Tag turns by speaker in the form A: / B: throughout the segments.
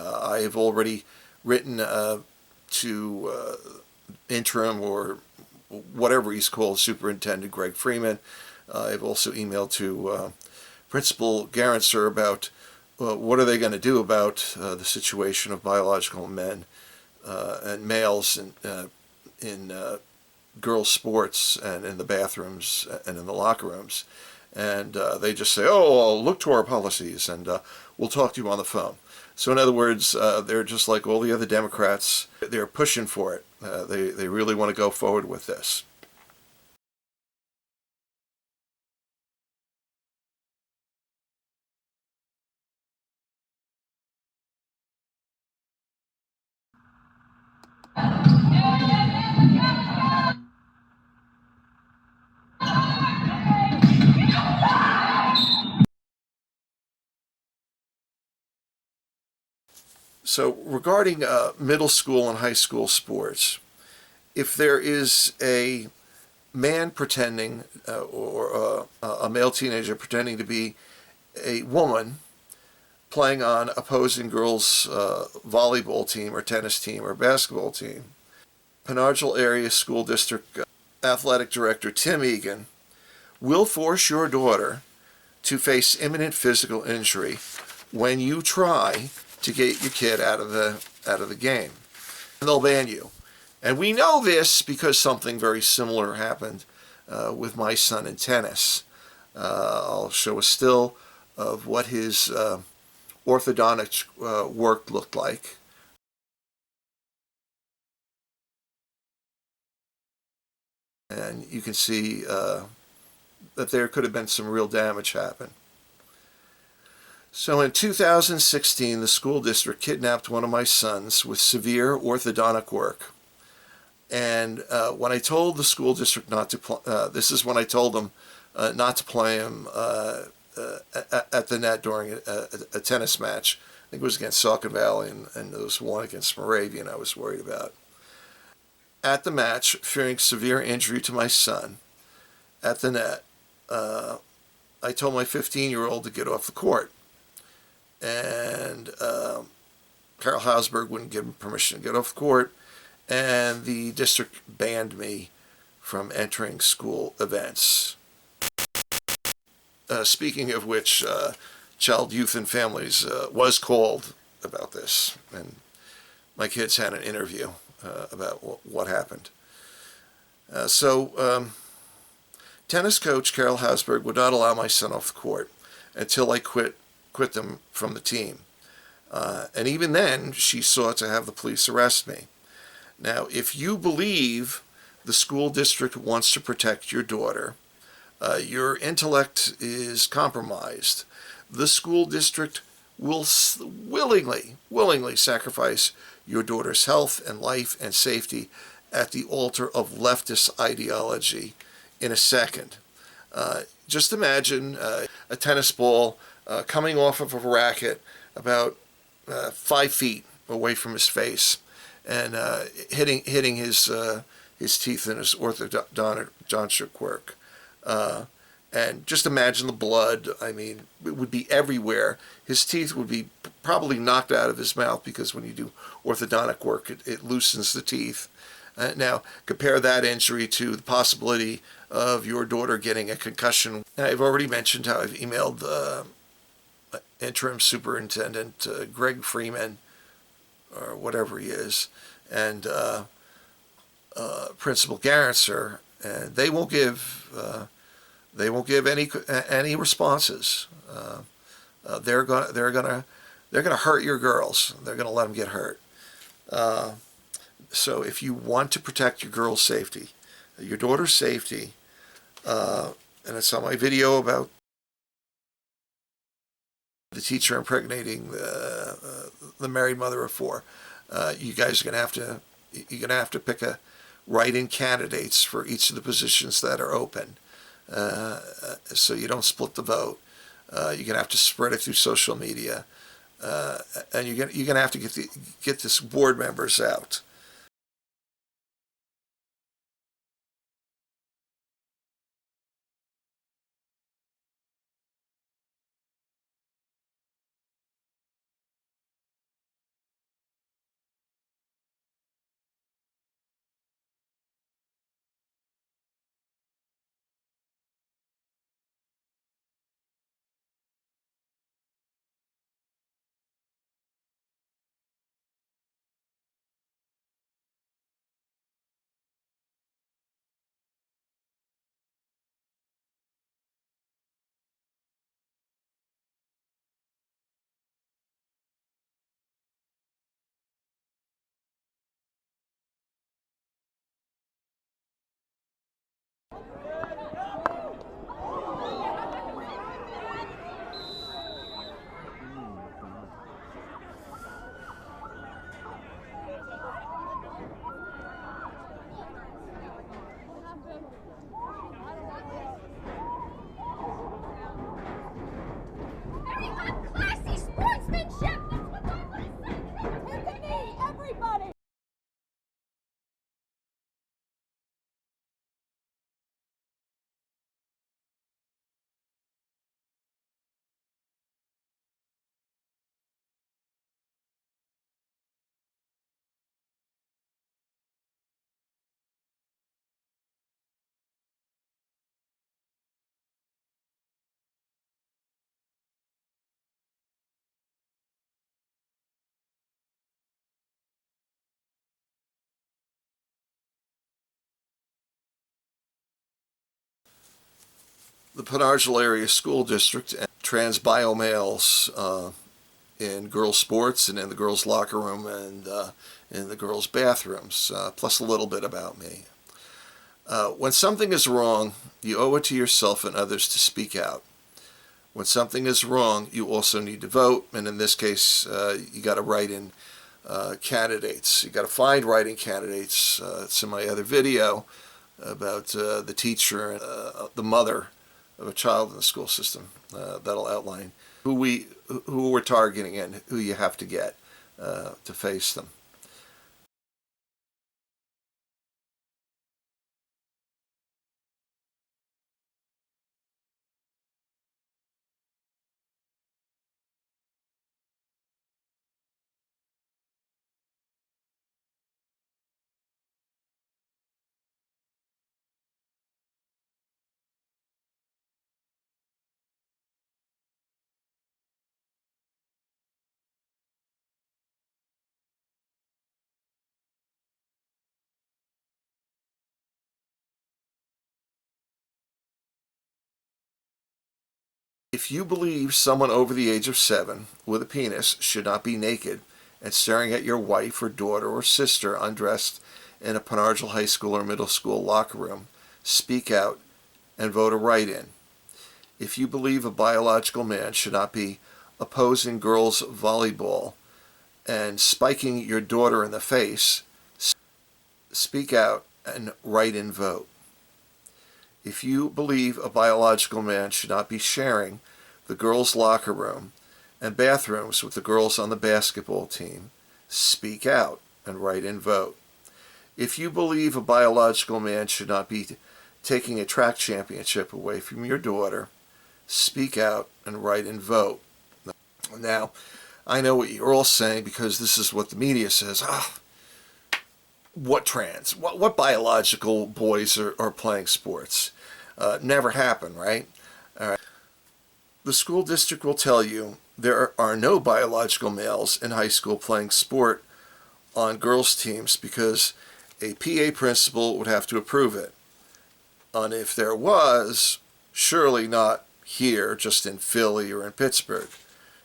A: I have already written to interim or whatever he's called, Superintendent Greg Freeman. I've also emailed to Principal Garanser about what are they going to do about the situation of biological men and males in girls' sports and in the bathrooms and in the locker rooms. And they just say, oh, I'll look to our policies and we'll talk to you on the phone. So in other words, they're just like all the other Democrats. They're pushing for it. They really want to go forward with this. So regarding middle school and high school sports, if there is a man pretending or a male teenager pretending to be a woman playing on opposing girls' volleyball team or tennis team or basketball team, Pen Argyl Area School District Athletic Director Tim Egan will force your daughter to face imminent physical injury when you try to get your kid out of the game. And they'll ban you. And we know this because something very similar happened with my son in tennis. I'll show a still of what his orthodontic work looked like. And you can see that there could have been some real damage happen. So in 2016, the school district kidnapped one of my sons with severe orthodontic work. And when I told the school district not to this is when I told them not to play him at the net during a tennis match. I think it was against Saucon Valley, and there was one against Moravian I was worried about. At the match, fearing severe injury to my son at the net, I told my 15-year-old to get off the court. And Carol Hausberg wouldn't give him permission to get off the court, and the district banned me from entering school events. Speaking of which, Child, Youth, and Families was called about this, and my kids had an interview about what happened. Tennis coach Carol Hausberg would not allow my son off the court until I quit them from the team. And even then, she sought to have the police arrest me. Now, if you believe the school district wants to protect your daughter, your intellect is compromised. The school district will willingly sacrifice your daughter's health and life and safety at the altar of leftist ideology in a second. Just imagine a tennis ball coming off of a racket about 5 feet away from his face and hitting his teeth in his orthodontic work. And just imagine the blood. I mean, it would be everywhere. His teeth would be probably knocked out of his mouth because when you do orthodontic work, it loosens the teeth. Now, compare that injury to the possibility of your daughter getting a concussion. And I've already mentioned how I've emailed interim superintendent Greg Freeman, or whatever he is, and Principal Garanser, and they won't give any responses. They're gonna hurt your girls. They're gonna let them get hurt. So if you want to protect your girl's safety, your daughter's safety, and it's on my video about the teacher impregnating the married mother of 4. You guys are gonna have to pick a write-in candidates for each of the positions that are open, so you don't split the vote. You're gonna have to spread it through social media, and you're gonna have to get this board members out. The Pen Argyl Area School District and trans bio males in girls' sports and in the girls' locker room and in the girls' bathrooms, plus a little bit about me. When something is wrong, you owe it to yourself and others to speak out. When something is wrong, you also need to vote, and in this case, you got to write in candidates. You got to find writing candidates. It's in my other video about the teacher and the mother of a child in the school system. That'll outline who we're targeting and who you have to get to face them. If you believe someone over the age of 7 with a penis should not be naked and staring at your wife or daughter or sister undressed in a Pen Argyl high school or middle school locker room, speak out and vote a write-in. If you believe a biological man should not be opposing girls' volleyball and spiking your daughter in the face, speak out and write-in vote. If you believe a biological man should not be sharing the girls' locker room and bathrooms with the girls on the basketball team, speak out and write-in vote. If you believe a biological man should not be taking a track championship away from your daughter, speak out and write-in vote. Now, I know what you're all saying because this is what the media says. What trans? What biological boys are playing sports? Never happen, right? All right. The school district will tell you there are no biological males in high school playing sport on girls' teams because a PA principal would have to approve it. And if there was, surely not here, just in Philly or in Pittsburgh.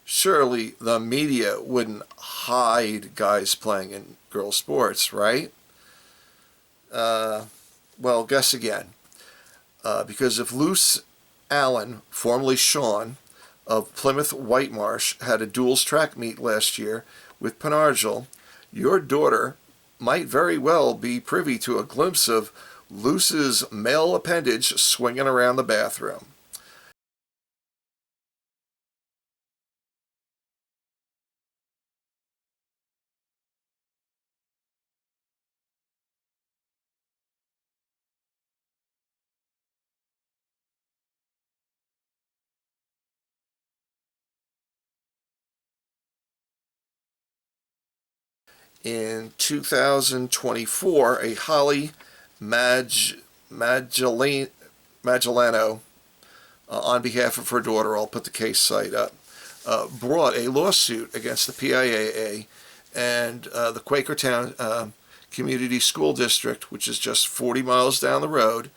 A: Surely the media wouldn't hide guys playing in girls' sports, right? Well, guess again. Because if Luce Allen, formerly Sean, of Plymouth Whitemarsh, had a duals track meet last year with Pen Argyl, your daughter might very well be privy to a glimpse of Luce's male appendage swinging around the bathroom. In 2024, a Holly Magellano, on behalf of her daughter, I'll put the case site up, brought a lawsuit against the PIAA and the Quakertown Community School District, which is just 40 miles down the road,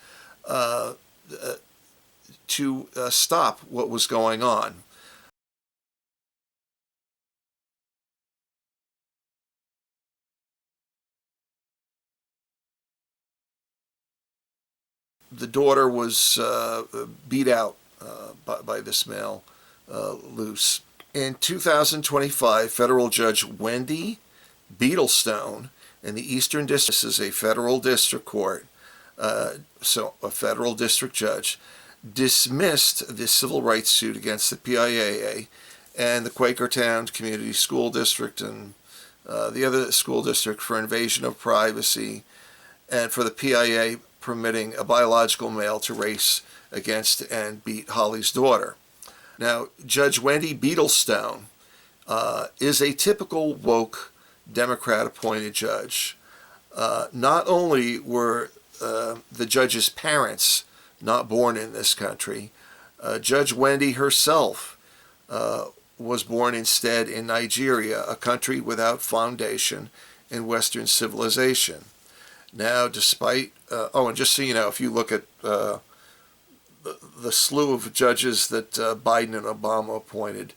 A: to stop what was going on. The daughter was beat out by this male, Luce. In 2025, federal Judge Wendy Beetlestone in the Eastern District, this is a federal district court, so a federal district judge, dismissed the civil rights suit against the PIAA and the Quakertown Community School District and the other school district for invasion of privacy, and for the PIAA permitting a biological male to race against and beat Holly's daughter. Now, Judge Wendy Beetlestone is a typical woke Democrat-appointed judge. Not only were the judge's parents not born in this country, Judge Wendy herself was born instead in Nigeria, a country without foundation in Western civilization. Now, despite, and just so you know, if you look at the slew of judges that Biden and Obama appointed,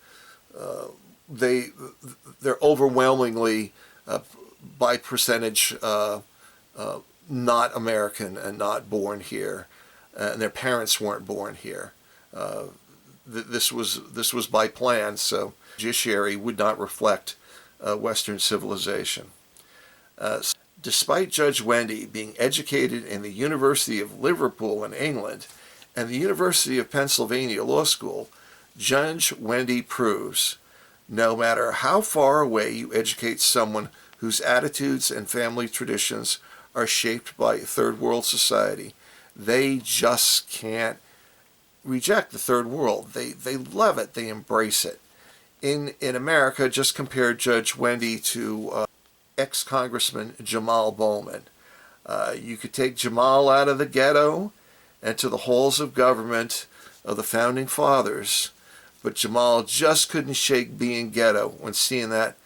A: they're overwhelmingly, by percentage, not American and not born here, and their parents weren't born here. This was by plan, so judiciary would not reflect Western civilization. Despite Judge Wendy being educated in the University of Liverpool in England and the University of Pennsylvania Law School, Judge Wendy proves no matter how far away you educate someone whose attitudes and family traditions are shaped by third world society, they just can't reject the third world. They love it. They embrace it. In America, just compare Judge Wendy to ex-Congressman Jamal Bowman. You could take Jamal out of the ghetto and to the halls of government of the Founding Fathers, but Jamal just couldn't shake being ghetto when seeing that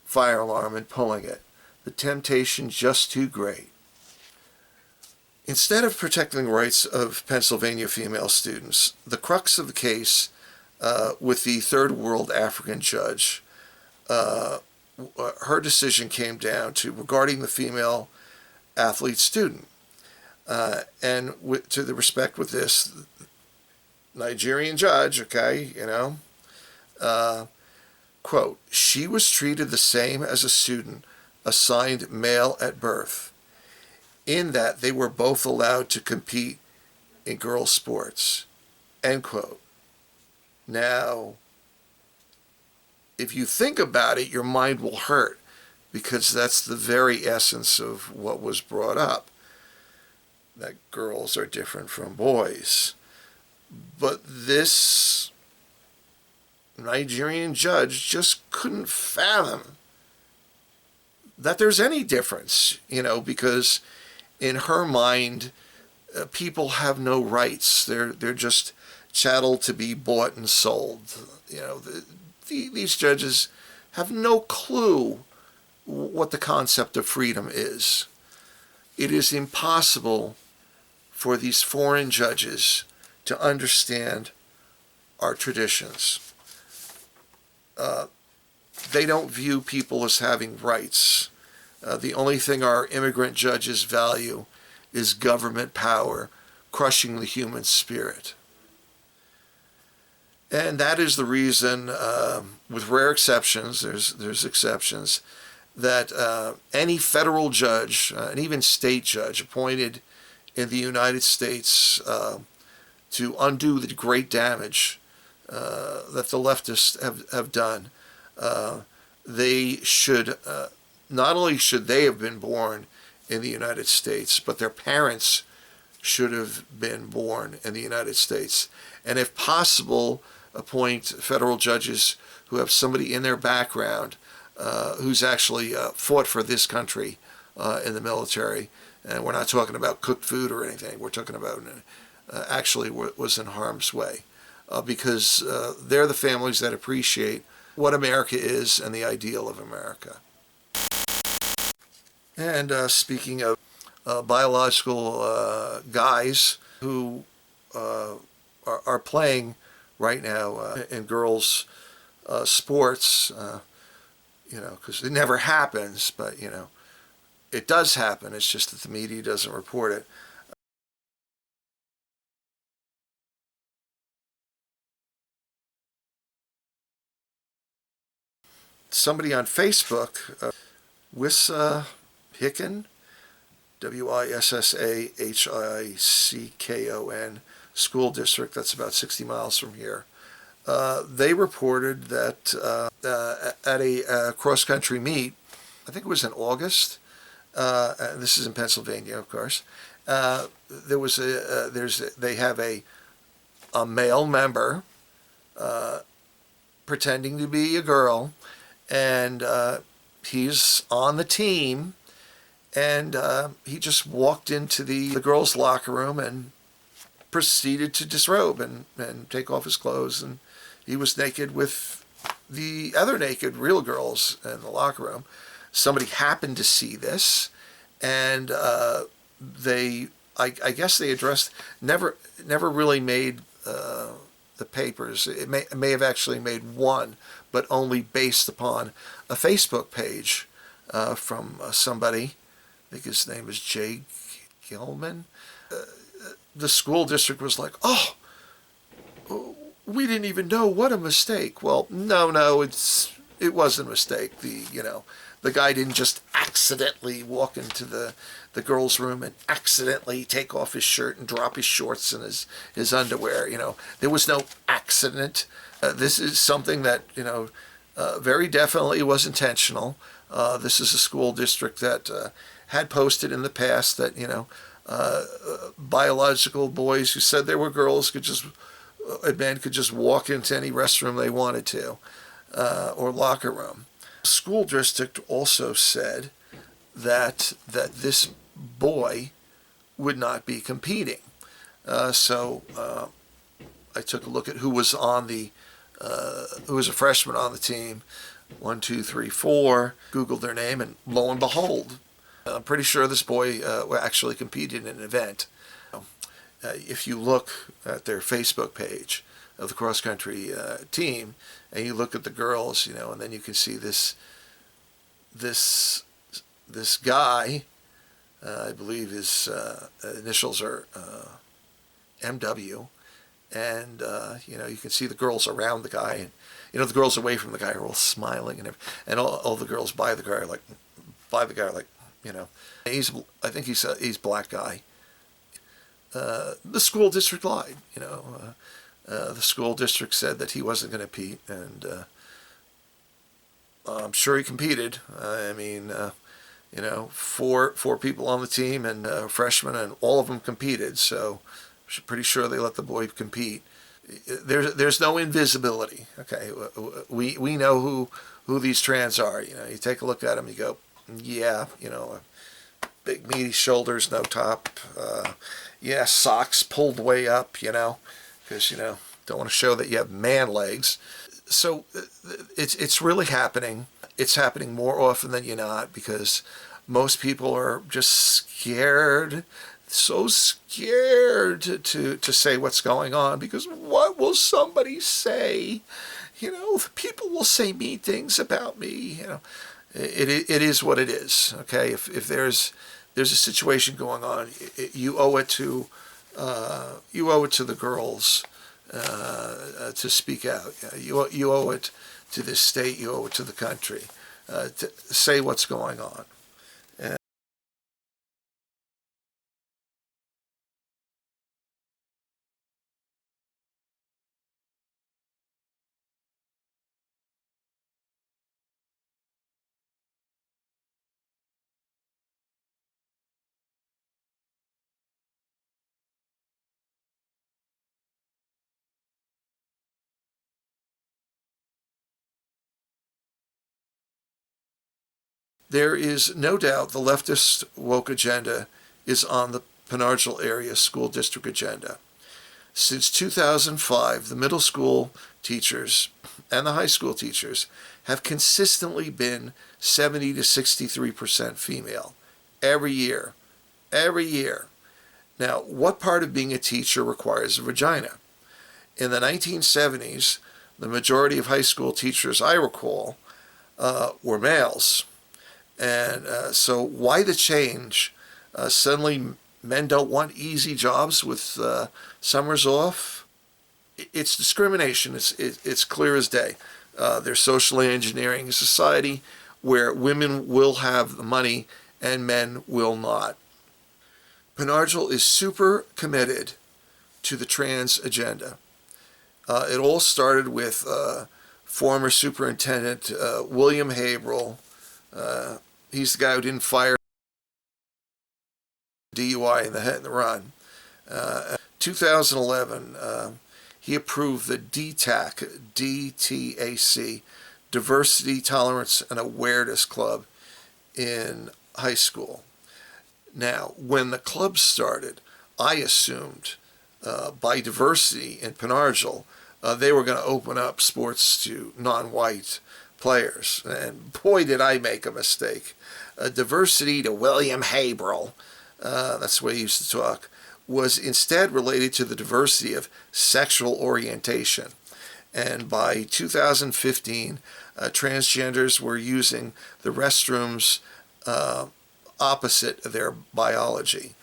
A: fire alarm and pulling it. The temptation just too great. Instead of protecting the rights of Pennsylvania female students, the crux of the case with the third world African judge, her decision came down to regarding the female athlete student. And to the respect with this Nigerian judge, okay, quote, she was treated the same as a student assigned male at birth, in that they were both allowed to compete in girls' sports, end quote. Now, if you think about it, your mind will hurt, because that's the very essence of what was brought up, that girls are different from boys. But this Nigerian judge just couldn't fathom that there's any difference, because in her mind, people have no rights. They're just chattel to be bought and sold. These judges have no clue what the concept of freedom is. It is impossible for these foreign judges to understand our traditions. They don't view people as having rights. The only thing our immigrant judges value is government power, crushing the human spirit. And that is the reason, with rare exceptions, there's exceptions, that any federal judge, and even state judge appointed in the United States to undo the great damage that the leftists have done, they should, not only should they have been born in the United States, but their parents should have been born in the United States. And if possible, appoint federal judges who have somebody in their background who's actually fought for this country in the military. And we're not talking about cooked food or anything. We're talking about actually was in harm's way. Because they're the families that appreciate what America is and the ideal of America. And speaking of biological guys who are playing right now in girls' sports, because it never happens, but, it does happen. It's just that the media doesn't report it. Somebody on Facebook, Wissa Hickon, Wissahickon, School District, that's about 60 miles from here. They reported that at a cross-country meet, I think it was in August, this is in Pennsylvania, of course, they have a male member pretending to be a girl, and he's on the team, and he just walked into the girls' locker room and proceeded to disrobe and take off his clothes, and he was naked with the other naked real girls in the locker room. Somebody happened to see this, and they I guess they addressed, never really made the papers. It may have actually made one, but only based upon a Facebook page from somebody. I think his name is Jay Gilman. The school district was like, oh, we didn't even know, what a mistake. Well, no, it wasn't a mistake. The guy didn't just accidentally walk into the girls' room and accidentally take off his shirt and drop his shorts and his underwear. There was no accident. This is something that, very definitely was intentional. This is a school district that had posted in the past that, biological boys who said they were girls men could just walk into any restroom they wanted to, or locker room. The school district also said that this boy would not be competing. So I took a look at who was a freshman on the team. 1, 2, 3, 4. Googled their name, and lo and behold, I'm pretty sure this boy actually competed in an event. If you look at their Facebook page of the cross-country team, and you look at the girls, and then you can see this guy, I believe his initials are MW, and you can see the girls around the guy, and the girls away from the guy are all smiling, and all the girls by the guy are like, I think he's a black guy. The school district lied. The school district said that he wasn't going to compete, and I'm sure he competed. Four people on the team and freshmen, and all of them competed. So I'm pretty sure they let the boy compete. There's no invisibility. Okay, we know who these trans are. You take a look at them, you go, yeah, big meaty shoulders, no top. Socks pulled way up, because don't want to show that you have man legs. So it's really happening. It's happening more often than not, because most people are just scared, so scared to say what's going on, because what will somebody say? People will say mean things about me. It is what it is. Okay, if there's a situation going on, you owe it to the girls to speak out. You owe it to this state. You owe it to the country to say what's going on. There is no doubt the leftist woke agenda is on the Pen Argyl area school district agenda. Since 2005, the middle school teachers and the high school teachers have consistently been 70 to 63% female every year. Now, what part of being a teacher requires a vagina? In the 1970s, the majority of high school teachers I recall were males. And so why the change? Suddenly men don't want easy jobs with summers off? It's discrimination. It's clear as day. They're socially engineering a society where women will have the money and men will not. Pen Argyl is super committed to the trans agenda. It all started with former superintendent William Haberl. He's the guy who didn't fire DUI in the hit and run. 2011, he approved the DTAC, Diversity, Tolerance, and Awareness Club in high school. Now, when the club started, I assumed by diversity in Pen Argyl, they were going to open up sports to non-white players. And boy, did I make a mistake. Diversity to William Haberl. that's the way he used to talk, was instead related to the diversity of sexual orientation. And by 2015, transgenders were using the restrooms opposite their biology.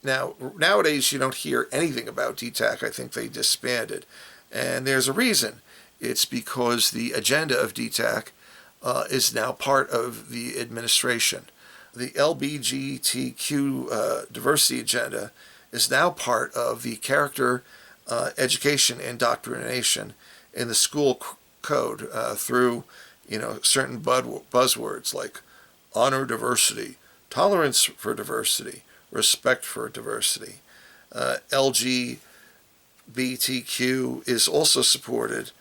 A: Nowadays, you don't hear anything about DTAC. I think they disbanded. And there's a reason. It's because the agenda of DTAC is now part of the administration. The LGBTQ diversity agenda is now part of the character education indoctrination in the school code through, certain buzzwords like honor diversity, tolerance for diversity, respect for diversity. LGBTQ is also supported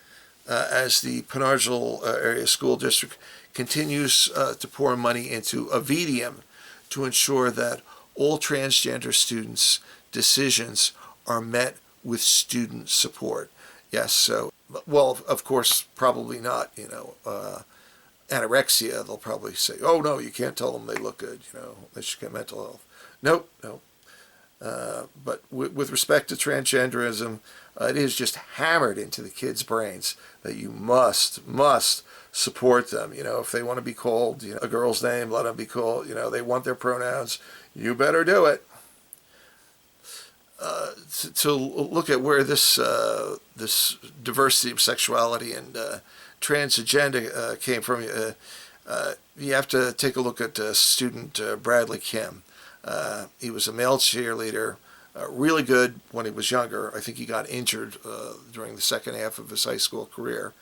A: as the Pen Argyl Area School District continues to pour money into a VDM to ensure that all transgender students' decisions are met with student support. Yes, so, well, of course, probably not, anorexia. They'll probably say, oh, no, you can't tell them they look good, they should get mental health. Nope. But with respect to transgenderism, it is just hammered into the kids' brains that you must support them. If they want to be called a girl's name, let them be called, they want their pronouns, you better do it. To look at where this diversity of sexuality and trans agenda came from, you have to take a look at student Bradley Kim. He was a male cheerleader, really good when he was younger. I think he got injured during the second half of his high school career.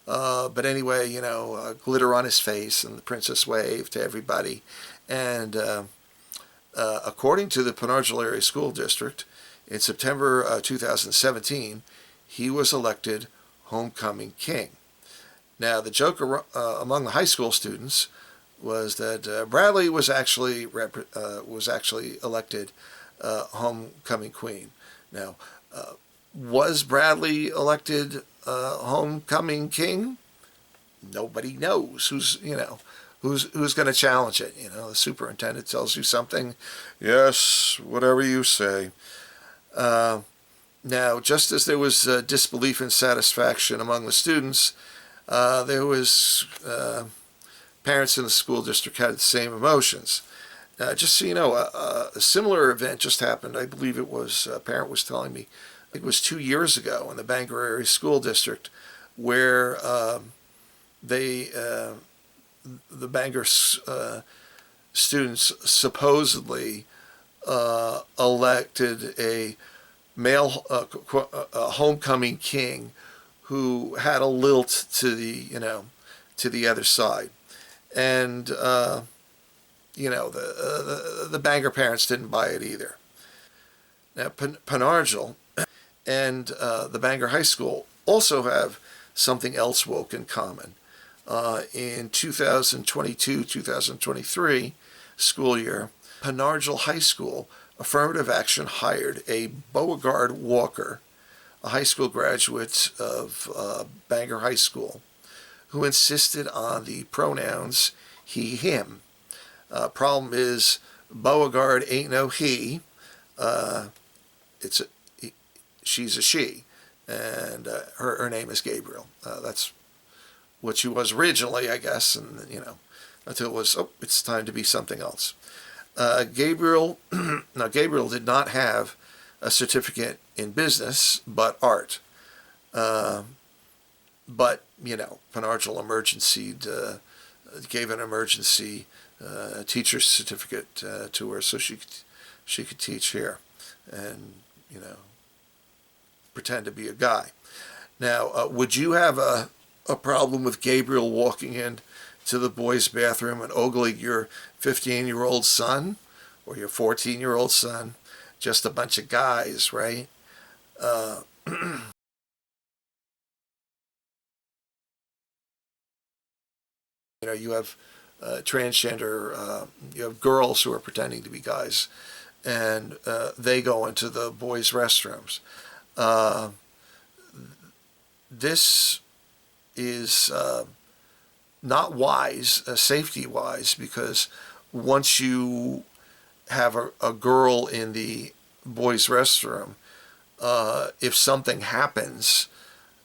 A: But anyway, glitter on his face and the princess wave to everybody. And according to the Pen Argyl Area School District, in September 2017, he was elected homecoming king. Now, the joke among the high school students was that Bradley was actually elected homecoming queen. Now, was Bradley elected homecoming king? Nobody knows who's going to challenge it. The superintendent tells you something. Yes, whatever you say. Now, just as there was disbelief and satisfaction among the students, there was parents in the school district had the same emotions. Just so you know, a similar event just happened. I believe it was, a parent was telling me, I think it was 2 years ago in the Bangor Area School District, where the Bangor students supposedly elected a male homecoming king who had a lilt to the other side. And the Bangor parents didn't buy it either. Now, Pen Argyl and the Bangor High School also have something else woke in common. In 2022-2023 school year, Pen Argyl High School Affirmative Action hired a Beauregard Walker, a high school graduate of Bangor High School, who insisted on the pronouns he, him. Problem is, Beauregard ain't no he. She's a she, and her name is Gabriel. That's what she was originally, I guess, and until it was, it's time to be something else. Gabriel did not have a certificate in business, but art. But, Pen Argyl gave an emergency teacher's certificate to her so she could teach here and, pretend to be a guy. Now, would you have a problem with Gabriel walking in to the boys' bathroom and ogling your 15-year-old son or your 14-year-old son? Just a bunch of guys, right? You have transgender, you have girls who are pretending to be guys, and they go into the boys' restrooms. This is not wise, safety-wise, because once you have a girl in the boys' restroom, if something happens,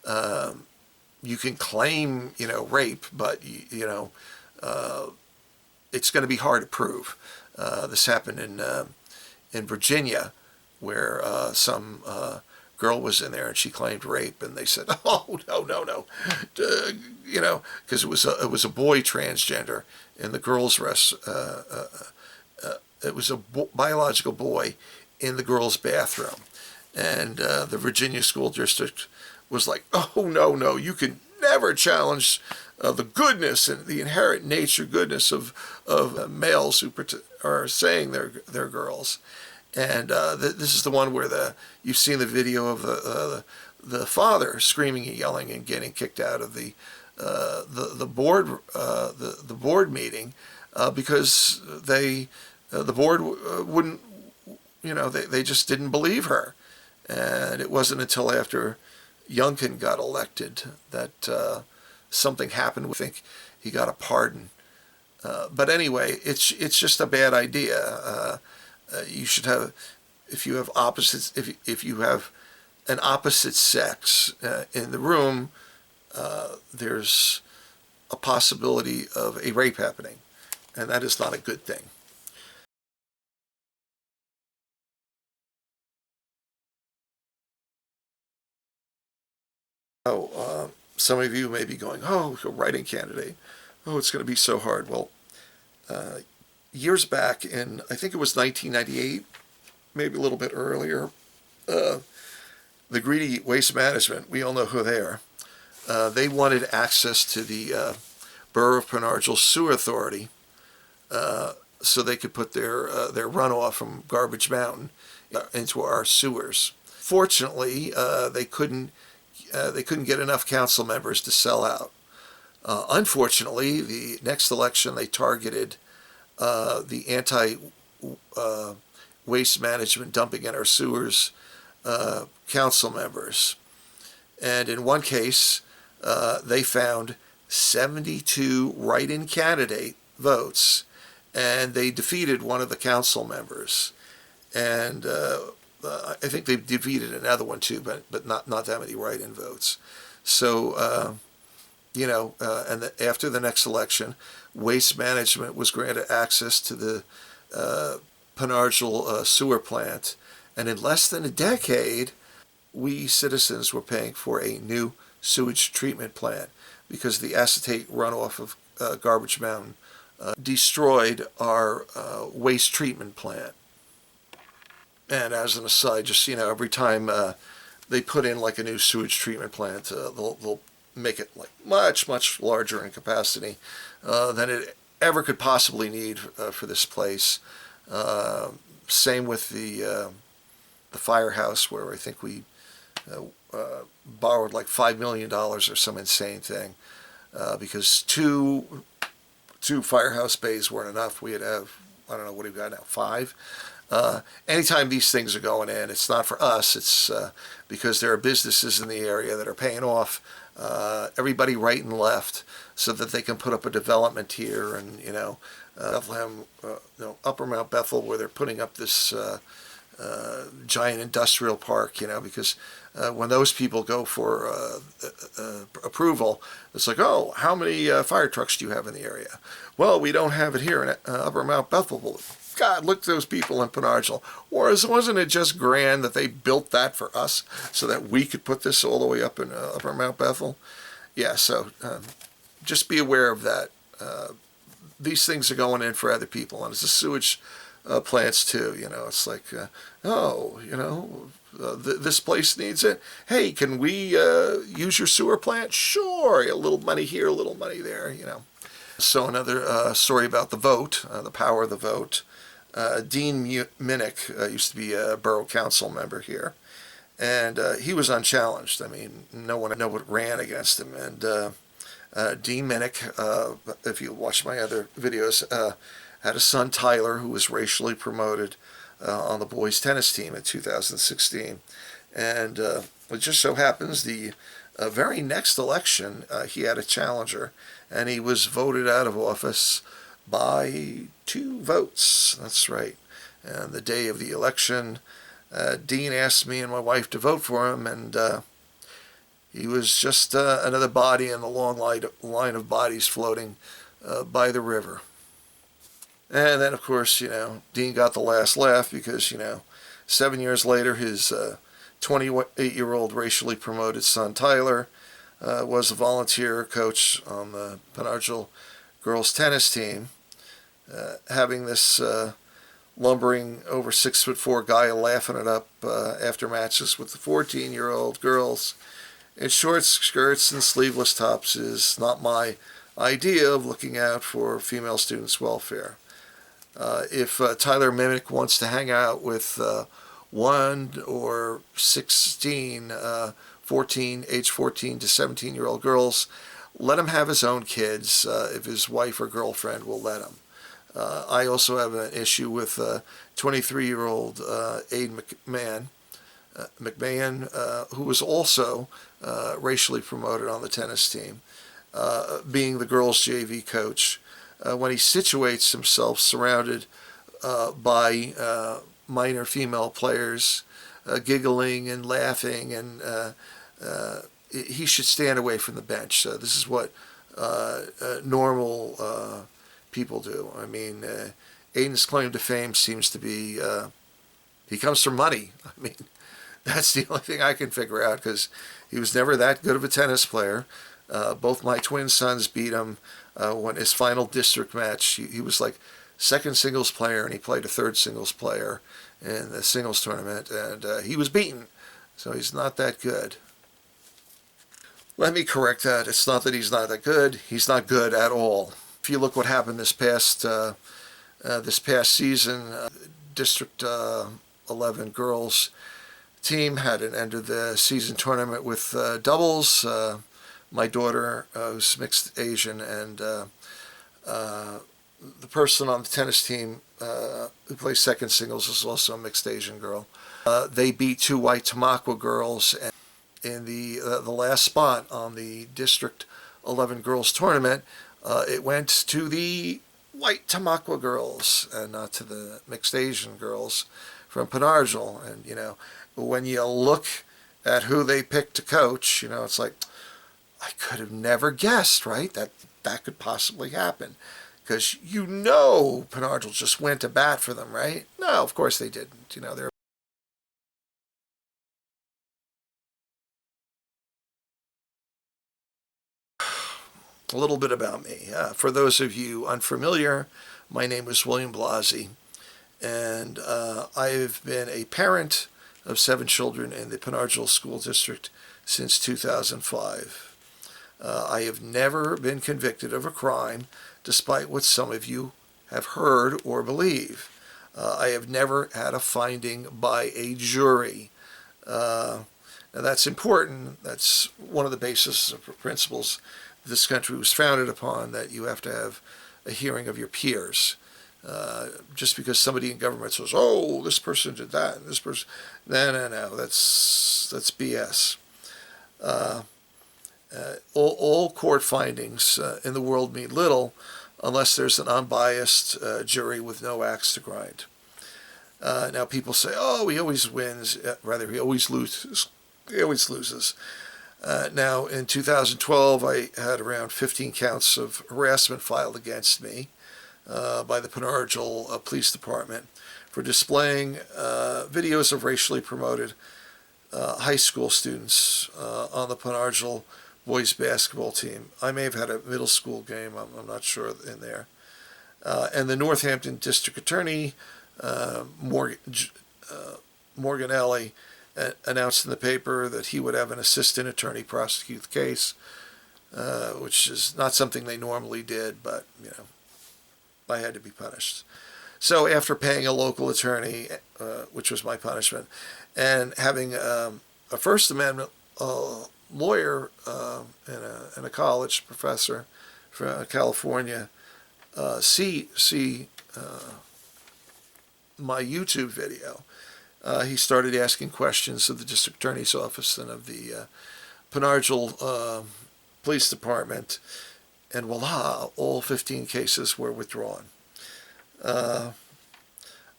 A: you can claim, rape, but, it's going to be hard to prove. This happened in Virginia, where some girl was in there and she claimed rape, and they said, "Oh, no," because it was a boy transgender in the girls' it was a biological boy in the girls' bathroom, and the Virginia School District was like, "Oh, no, you can never challenge the goodness and the inherent nature goodness of males who are saying they're girls." And this is the one where you've seen the video of the father screaming and yelling and getting kicked out of the board meeting because the board wouldn't, they just didn't believe her. And it wasn't until after Youngkin got elected that something happened. We think he got a pardon. But anyway, it's just a bad idea. You should have, if you have opposites, if you have an opposite sex in the room, there's a possibility of a rape happening, and that is not a good thing. Some of you may be going, "Oh, a writing candidate. Oh, it's going to be so hard." Well, years back in, I think it was 1998, maybe a little bit earlier, the Greedy Waste Management, we all know who they are, they wanted access to the Borough of Pen Argyl Sewer Authority so they could put their runoff from Garbage Mountain into our sewers. Fortunately, they couldn't get enough council members to sell out. Unfortunately, the next election they targeted the anti-waste management dumping in our sewers council members. And in one case, they found 72 write-in candidate votes, and they defeated one of the council members. And I think they defeated another one too, but not that many write-in votes. So, and after the next election, Waste Management was granted access to the Pen Argyl sewer plant, and in less than a decade, we citizens were paying for a new sewage treatment plant because the acetate runoff of Garbage Mountain destroyed our waste treatment plant. And as an aside, just, every time they put in like a new sewage treatment plant, they'll make it like much, much larger in capacity than it ever could possibly need for this place. Same with the firehouse, where I think we borrowed like $5 million or some insane thing because two firehouse bays weren't enough. We had to have, I don't know, what do we got now, 5? Anytime these things are going in, it's not for us. It's because there are businesses in the area that are paying off everybody right and left so that they can put up a development here. And, Bethlehem, Upper Mount Bethel, where they're putting up this giant industrial park, because when those people go for approval, it's like, "Oh, how many fire trucks do you have in the area?" "Well, we don't have it here in Upper Mount Bethel." Well, God, look at those people in Pen Argyl. Or wasn't it just grand that they built that for us so that we could put this all the way up in Upper Mount Bethel? Yeah, so just be aware of that. These things are going in for other people, and it's the sewage plants too. It's like, this place needs it. Hey, can we use your sewer plant? Sure, a little money here, a little money there. So another story about the vote, the power of the vote. Dean Minnick used to be a borough council member here, and he was unchallenged. I mean, no one ran against him. And Dean Minnick, if you watch my other videos, had a son, Tyler, who was racially promoted on the boys' tennis team in 2016. And it just so happens the very next election, he had a challenger, and he was voted out of office by 2 votes. That's right. And the day of the election, Dean asked me and my wife to vote for him, and he was just another body in the long line of bodies floating by the river. And then, of course, Dean got the last laugh because, 7 years later, his 28-year-old racially promoted son, Tyler, was a volunteer coach on the Pen Argyl girls tennis team. Having this lumbering over 6'4" guy laughing it up after matches with the 14-year-old girls in short skirts and sleeveless tops is not my idea of looking out for female students' welfare. If Tyler Mimic wants to hang out with 1 or 16, age 14 to 17-year-old girls, let him have his own kids if his wife or girlfriend will let him. I also have an issue with 23-year-old Aiden McMahon, who was also racially promoted on the tennis team, being the girls' JV coach. When he situates himself surrounded by minor female players giggling and laughing, and he should stand away from the bench. This is what normal people do. I mean, Aiden's claim to fame seems to be he comes from money. I mean, that's the only thing I can figure out, because he was never that good of a tennis player. Both my twin sons beat him when his final district match. He was like second singles player, and he played a third singles player in the singles tournament, and he was beaten. So he's not that good. Let me correct that. It's not that he's not that good. He's not good at all. If you look what happened this past season, District 11 girls team had an end of the season tournament with doubles. My daughter, who's mixed Asian, and the person on the tennis team who plays second singles is also a mixed Asian girl. They beat 2 white Tamaqua girls, and in the last spot on the District 11 girls tournament, it went to the white Tamaqua girls and not to the mixed Asian girls from Pen Argyl. And, when you look at who they picked to coach, it's like, I could have never guessed, right, that could possibly happen. Because Pen Argyl just went to bat for them, right? No, of course they didn't. They're a little bit about me. For those of you unfamiliar, my name is William Blasey, and I've been a parent of 7 children in the Pen Argyl School District since 2005. I have never been convicted of a crime, despite what some of you have heard or believe. I have never had a finding by a jury. Now that's important. That's one of the basis of principles this country was founded upon, that you have to have a hearing of your peers. Just because somebody in government says, oh, this person did that, and this person... No, that's BS. All court findings in the world mean little unless there's an unbiased jury with no axe to grind. Now people say, oh, he always wins. Rather, he always loses. He always loses. Now, in 2012, I had around 15 counts of harassment filed against me by the Pen Argyl Police Department for displaying videos of racially promoted high school students on the Pen Argyl boys basketball team. I may have had a middle school game, I'm not sure, in there. And the Northampton District Attorney, Morgan Alley, announced in the paper that he would have an assistant attorney prosecute the case, which is not something they normally did, but, I had to be punished. So after paying a local attorney, which was my punishment, and having a First Amendment lawyer and a college professor from California see my YouTube video, he started asking questions of the district attorney's office and of the Pen Argyl Police Department, and voila, all 15 cases were withdrawn.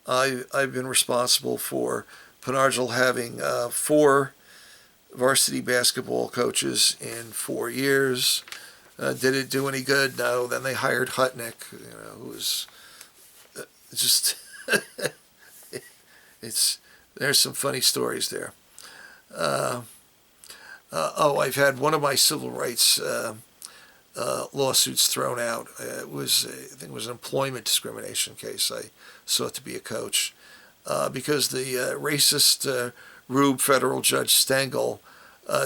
A: I've been responsible for Pen Argyl having 4 varsity basketball coaches in 4 years. Did it do any good? No. Then they hired Hutnick, who was just there's some funny stories there. I've had one of my civil rights lawsuits thrown out. I think it was an employment discrimination case. I sought to be a coach because the racist Rube federal Judge Stengel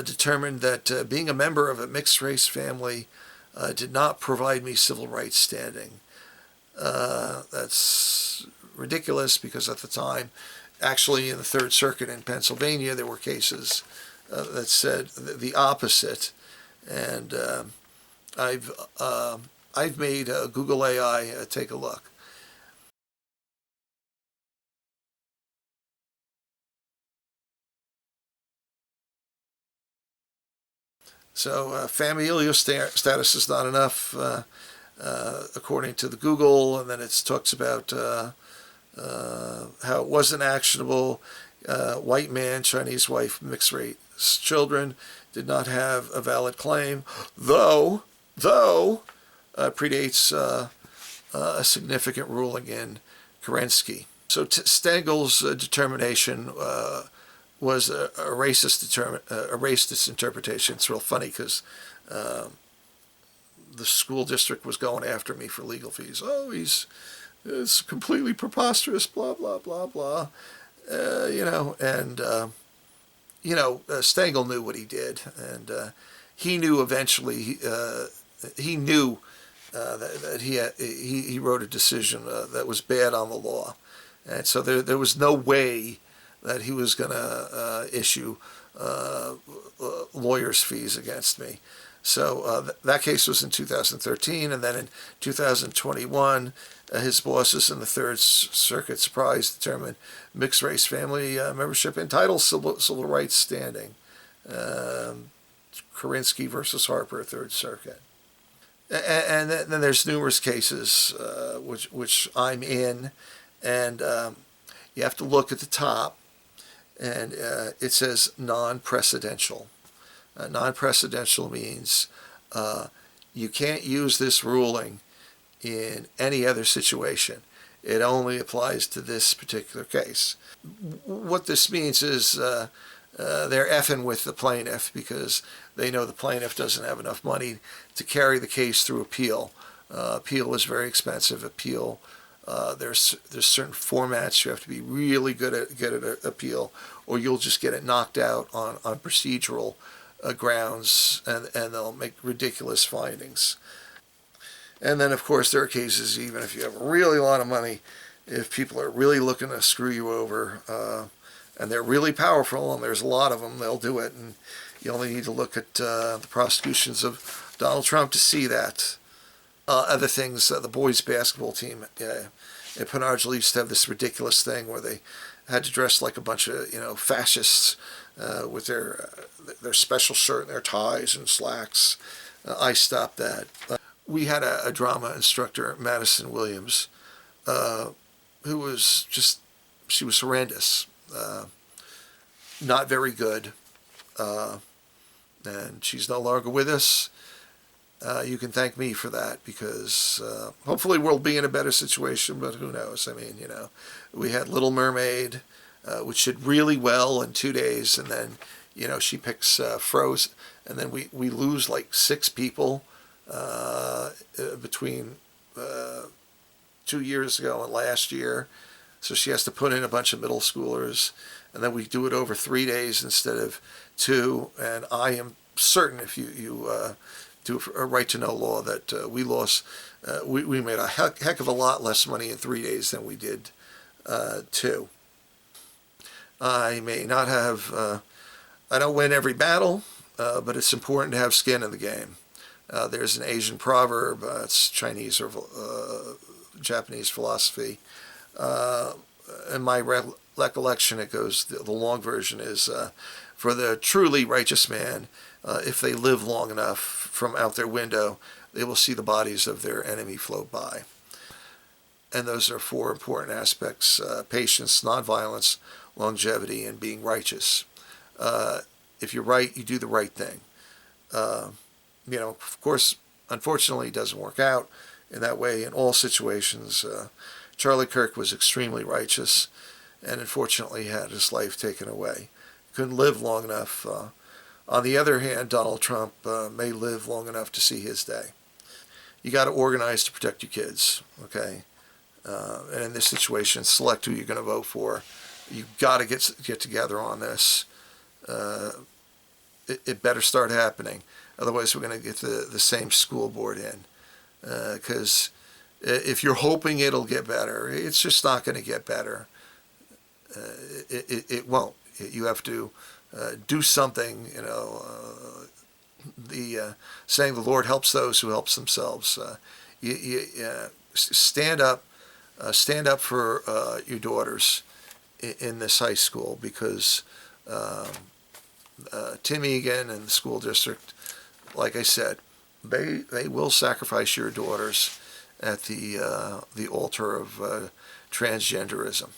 A: determined that being a member of a mixed race family did not provide me civil rights standing. That's ridiculous because at the time, actually in the Third Circuit in Pennsylvania, there were cases that said the opposite. And I've made Google AI take a look. So familial status is not enough, according to the Google, and then it talks about how it wasn't actionable. White man, Chinese wife, mixed race children did not have a valid claim, though predates a significant ruling in Kerensky. So Stengel's determination was a racist interpretation. It's real funny because the school district was going after me for legal fees. Oh, it's completely preposterous, blah, blah, blah, blah. Stengel knew what he did, and he knew eventually, he knew that he wrote a decision that was bad on the law. And so there was no way that he was going to issue lawyers' fees against me. So that case was in 2013, and then in 2021, his bosses in the Third Circuit surprise determined mixed race family membership entitles civil rights standing. Kerensky versus Harper, Third Circuit. And then there's numerous cases which I'm in, and you have to look at the top, and it says non-precedential. Non-precedential means you can't use this ruling in any other situation. It only applies to this particular case. What this means is they're effing with the plaintiff because they know the plaintiff doesn't have enough money to carry the case through appeal. Appeal is very expensive. Appeal, there's certain formats you have to be really good at appeal, or you'll just get it knocked out on procedural grounds, and they'll make ridiculous findings. And then, of course, there are cases, even if you have a really lot of money, if people are really looking to screw you over, and they're really powerful, and there's a lot of them, they'll do it. And you only need to look at the prosecutions of Donald Trump to see that. Other things, the boys' basketball team at Pen Argyl used to have this ridiculous thing where they had to dress like a bunch of fascists with their special shirt and their ties and slacks. I stopped that. We had a drama instructor, Madison Williams, who was she was horrendous, not very good, and she's no longer with us. You can thank me for that because hopefully we'll be in a better situation, but who knows? I mean, we had Little Mermaid, which did really well in 2 days, and then, she picks Frozen, and then we lose like 6 people between 2 years ago and last year. So she has to put in a bunch of middle schoolers, and then we do it over 3 days instead of 2. And I am certain if you do a right to know law that we lost, we made a heck of a lot less money in 3 days than we did 2. I may not have, I don't win every battle, but it's important to have skin in the game. There's an Asian proverb, it's Chinese or Japanese philosophy. In my recollection, it goes, the long version is, for the truly righteous man, if they live long enough, from out their window, they will see the bodies of their enemy float by. And those are 4 important aspects: patience, nonviolence, longevity, and being righteous. If you're right, you do the right thing. Of course, unfortunately, it doesn't work out in that way in all situations. Charlie Kirk was extremely righteous and unfortunately had his life taken away. Couldn't live long enough. On the other hand, Donald Trump may live long enough to see his day. You got to organize to protect your kids, okay? And in this situation, select who you're going to vote for. You've got to get together on this. It better start happening. Otherwise, we're going to get the same school board in. Because if you're hoping it'll get better, it's just not going to get better. It won't. You have to do something. The saying, "The Lord helps those who helps themselves." You stand up. Stand up for your daughters in this high school, because Tim Egan and the school district, like I said, they will sacrifice your daughters at the altar of transgenderism.